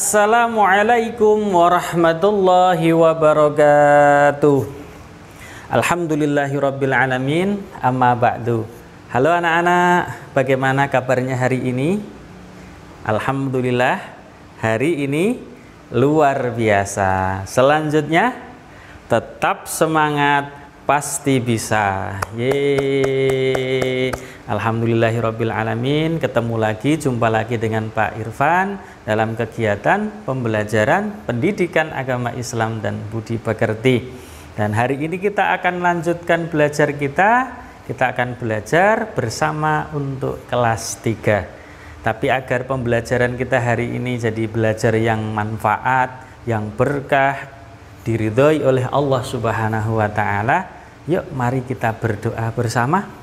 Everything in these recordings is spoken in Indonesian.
Assalamualaikum warahmatullahi wabarakatuh. Alhamdulillahirabbil alamin. Amma ba'du. Halo anak-anak, bagaimana kabarnya hari ini? Alhamdulillah, hari ini luar biasa. Selanjutnya, tetap semangat, pasti bisa. Yeay. Alhamdulillahirabbil alamin. Ketemu lagi, jumpa lagi dengan Pak Irfan dalam kegiatan pembelajaran pendidikan agama Islam dan budi pekerti. Dan hari ini kita akan lanjutkan belajar kita. Kita akan belajar bersama untuk kelas 3. Tapi agar pembelajaran kita hari ini jadi belajar yang manfaat, yang berkah, diridhoi oleh Allah Subhanahu wa taala, yuk mari kita berdoa bersama.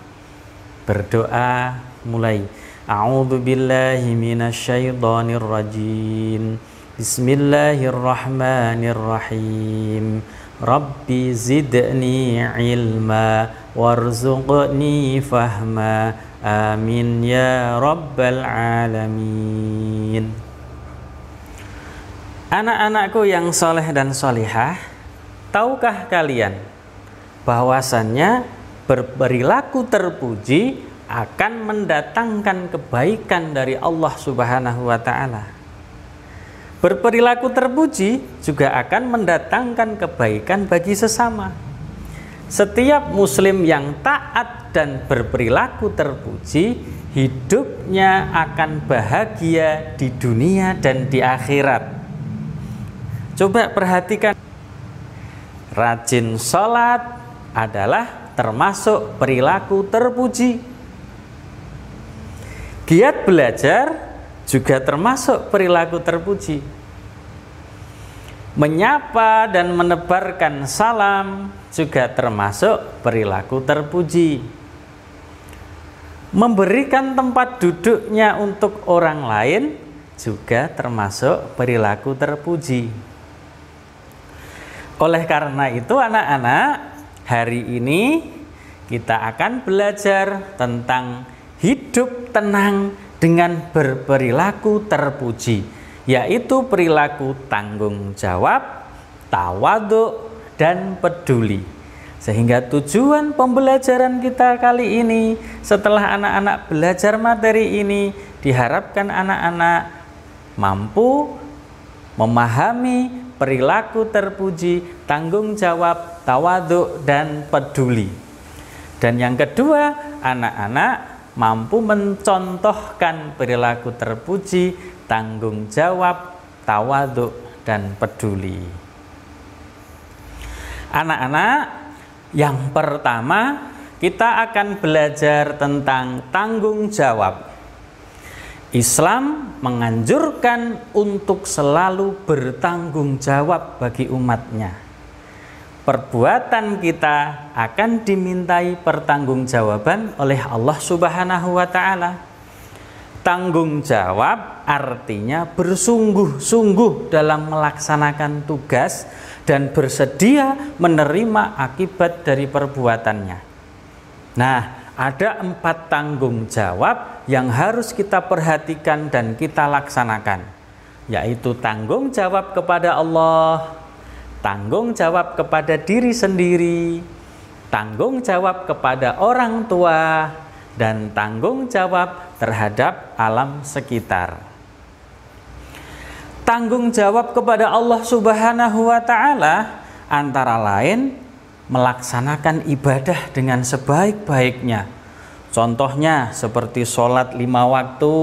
Berdoa mulai. A'udzu billahi minasyaitonir rajim. Bismillahirrahmanirrahim. Rabbi zidni ilma warzuqni fahma. Amin ya rabbal alamin. Anak-anakku yang soleh dan solihah, tahukah kalian bahwasannya berperilaku terpuji akan mendatangkan kebaikan dari Allah Subhanahu wa taala. Berperilaku terpuji juga akan mendatangkan kebaikan bagi sesama. Setiap muslim yang taat dan berperilaku terpuji, hidupnya akan bahagia di dunia dan di akhirat. Coba perhatikan, rajin sholat adalah termasuk perilaku terpuji. Giat belajar juga termasuk perilaku terpuji. Menyapa dan menebarkan salam juga termasuk perilaku terpuji. Memberikan tempat duduknya untuk orang lain juga termasuk perilaku terpuji. Oleh karena itu anak-anak, hari ini kita akan belajar tentang hidup tenang dengan berperilaku terpuji, yaitu perilaku tanggung jawab, tawadhu, dan peduli. Sehingga tujuan pembelajaran kita kali ini, setelah anak-anak belajar materi ini, diharapkan anak-anak mampu memahami perilaku terpuji, tanggung jawab, tawadhu, dan peduli. Dan yang kedua, anak-anak mampu mencontohkan perilaku terpuji, tanggung jawab, tawadhu, dan peduli. Anak-anak, yang pertama kita akan belajar tentang tanggung jawab. Islam menganjurkan untuk selalu bertanggung jawab bagi umatnya. Perbuatan kita akan dimintai pertanggungjawaban oleh Allah Subhanahu wa taala. Tanggung jawab artinya bersungguh-sungguh dalam melaksanakan tugas dan bersedia menerima akibat dari perbuatannya. Nah, ada 4 tanggung jawab yang harus kita perhatikan dan kita laksanakan, yaitu tanggung jawab kepada Allah, tanggung jawab kepada diri sendiri, tanggung jawab kepada orang tua, dan tanggung jawab terhadap alam sekitar. Tanggung jawab kepada Allah Subhanahu wa taala antara lain melaksanakan ibadah dengan sebaik-baiknya. Contohnya seperti sholat 5 waktu,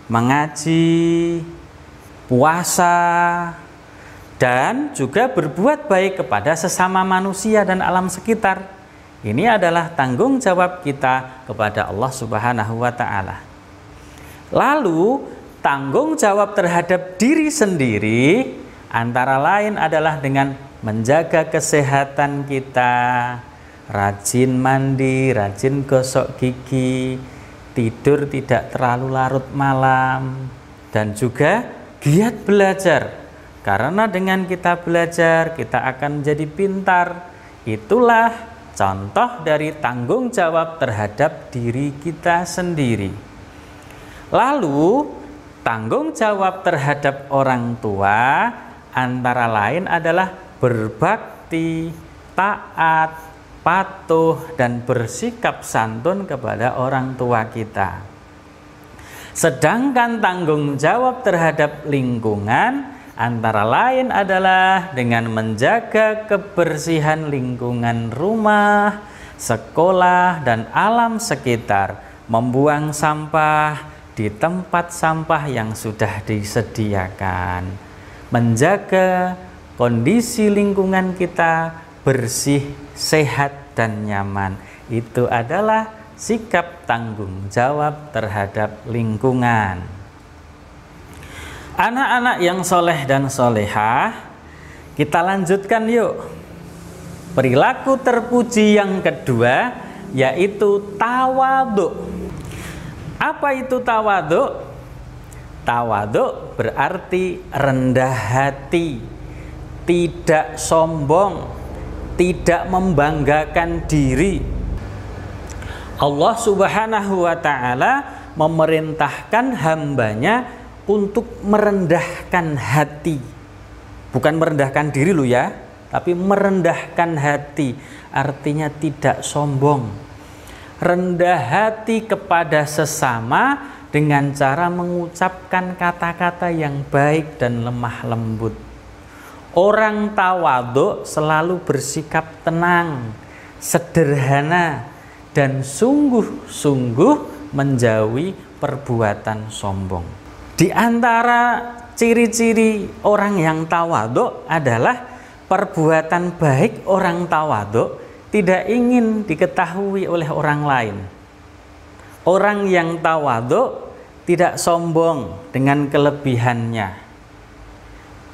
mengaji, puasa, dan juga berbuat baik kepada sesama manusia dan alam sekitar. Ini adalah tanggung jawab kita kepada Allah Subhanahu wa taala. Lalu, tanggung jawab terhadap diri sendiri antara lain adalah dengan menjaga kesehatan kita, rajin mandi, rajin gosok gigi, tidur tidak terlalu larut malam, dan juga giat belajar. Karena dengan kita belajar, kita akan menjadi pintar. Itulah contoh dari tanggung jawab terhadap diri kita sendiri. Lalu, tanggung jawab terhadap orang tua antara lain adalah berbakti, taat, patuh, dan bersikap santun kepada orang tua kita. Sedangkan tanggung jawab terhadap lingkungan antara lain adalah dengan menjaga kebersihan lingkungan rumah, sekolah, dan alam sekitar, membuang sampah di tempat sampah yang sudah disediakan, menjaga kondisi lingkungan kita bersih, sehat, dan nyaman. Itu adalah sikap tanggung jawab terhadap lingkungan. Anak-anak yang soleh dan solehah, kita lanjutkan yuk. Perilaku terpuji yang kedua yaitu tawadhu. Apa itu tawadhu? Tawadhu berarti rendah hati, tidak sombong, tidak membanggakan diri. Allah Subhanahu wa ta'ala memerintahkan hambanya untuk merendahkan hati. Bukan merendahkan diri loh ya, tapi merendahkan hati, artinya tidak sombong. Rendah hati kepada sesama dengan cara mengucapkan kata-kata yang baik dan lemah lembut. Orang tawadhu selalu bersikap tenang, sederhana, dan sungguh-sungguh menjauhi perbuatan sombong. Di antara ciri-ciri orang yang tawadhu adalah perbuatan baik orang tawadhu tidak ingin diketahui oleh orang lain. Orang yang tawadhu tidak sombong dengan kelebihannya.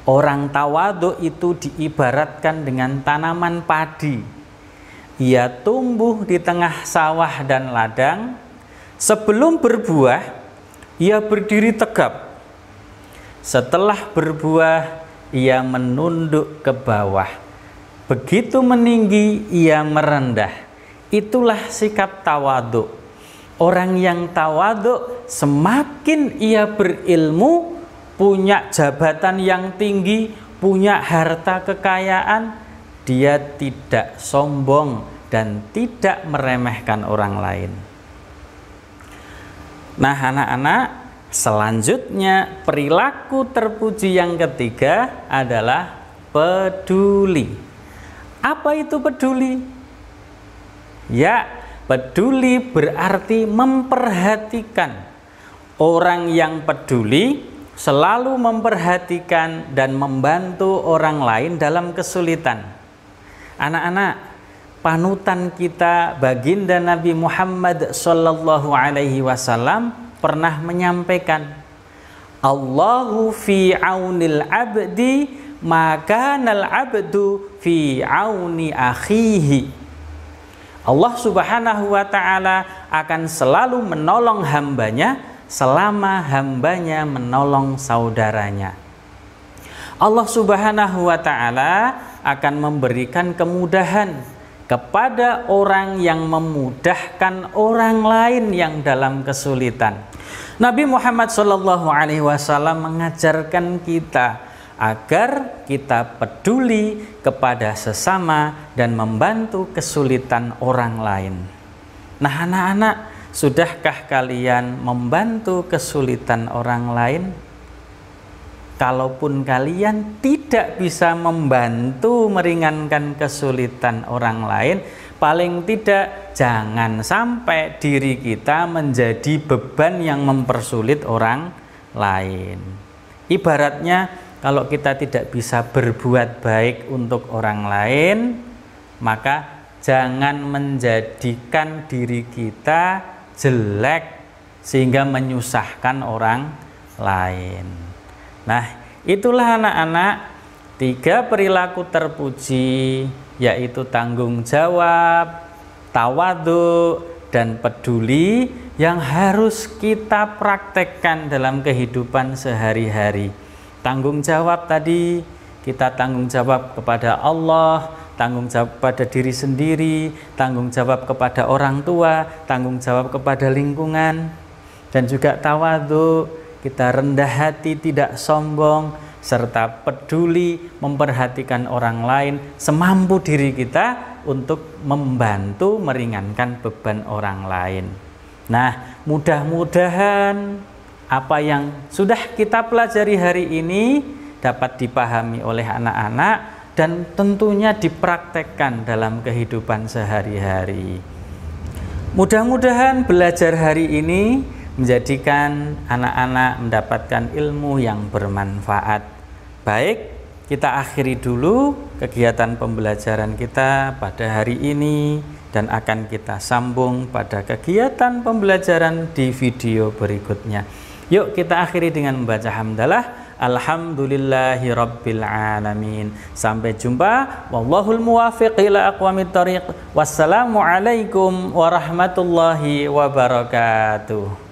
Orang tawadhu itu diibaratkan dengan tanaman padi. Ia tumbuh di tengah sawah dan ladang. Sebelum berbuah, ia berdiri tegap. Setelah berbuah, ia menunduk ke bawah. Begitu meninggi, ia merendah. Itulah sikap tawadhu. Orang yang tawadhu, semakin ia berilmu, punya jabatan yang tinggi, punya harta kekayaan, dia tidak sombong dan tidak meremehkan orang lain. Nah anak-anak, selanjutnya perilaku terpuji yang ketiga adalah peduli. Apa itu peduli? Ya, peduli berarti memperhatikan. Orang yang peduli selalu memperhatikan dan membantu orang lain dalam kesulitan. Anak-anak, panutan kita baginda Nabi Muhammad sallallahu alaihi wasallam pernah menyampaikan, Allahu fi aunil abdi maka nal abdu fi auni akhihi. Allah Subhanahu wa ta'ala akan selalu menolong hambanya selama hambanya menolong saudaranya. Allah Subhanahu wa ta'ala akan memberikan kemudahan kepada orang yang memudahkan orang lain yang dalam kesulitan. Nabi Muhammad SAW mengajarkan kita agar kita peduli kepada sesama dan membantu kesulitan orang lain. Nah anak-anak, sudahkah kalian membantu kesulitan orang lain? Kalaupun kalian tidak bisa membantu meringankan kesulitan orang lain, paling tidak jangan sampai diri kita menjadi beban yang mempersulit orang lain. Ibaratnya, kalau kita tidak bisa berbuat baik untuk orang lain, maka jangan menjadikan diri kita jelek sehingga menyusahkan orang lain. Nah, itulah anak-anak 3 perilaku terpuji, yaitu tanggung jawab, tawadhu, dan peduli yang harus kita praktekkan dalam kehidupan sehari-hari. Tanggung jawab tadi, kita tanggung jawab kepada Allah, tanggung jawab kepada diri sendiri, tanggung jawab kepada orang tua, tanggung jawab kepada lingkungan, dan juga tawadhu, kita rendah hati, tidak sombong, serta peduli memperhatikan orang lain semampu diri kita untuk membantu meringankan beban orang lain. Nah, mudah-mudahan apa yang sudah kita pelajari hari ini dapat dipahami oleh anak-anak dan tentunya dipraktekkan dalam kehidupan sehari-hari. Mudah-mudahan belajar hari ini menjadikan anak-anak mendapatkan ilmu yang bermanfaat. Baik, kita akhiri dulu kegiatan pembelajaran kita pada hari ini dan akan kita sambung pada kegiatan pembelajaran di video berikutnya. Yuk kita akhiri dengan membaca hamdalah. Alhamdulillahirabbil alamin. Sampai jumpa. Wallahul muwaffiq ila aqwamit thoriq. Wassalamualaikum warahmatullahi wabarakatuh.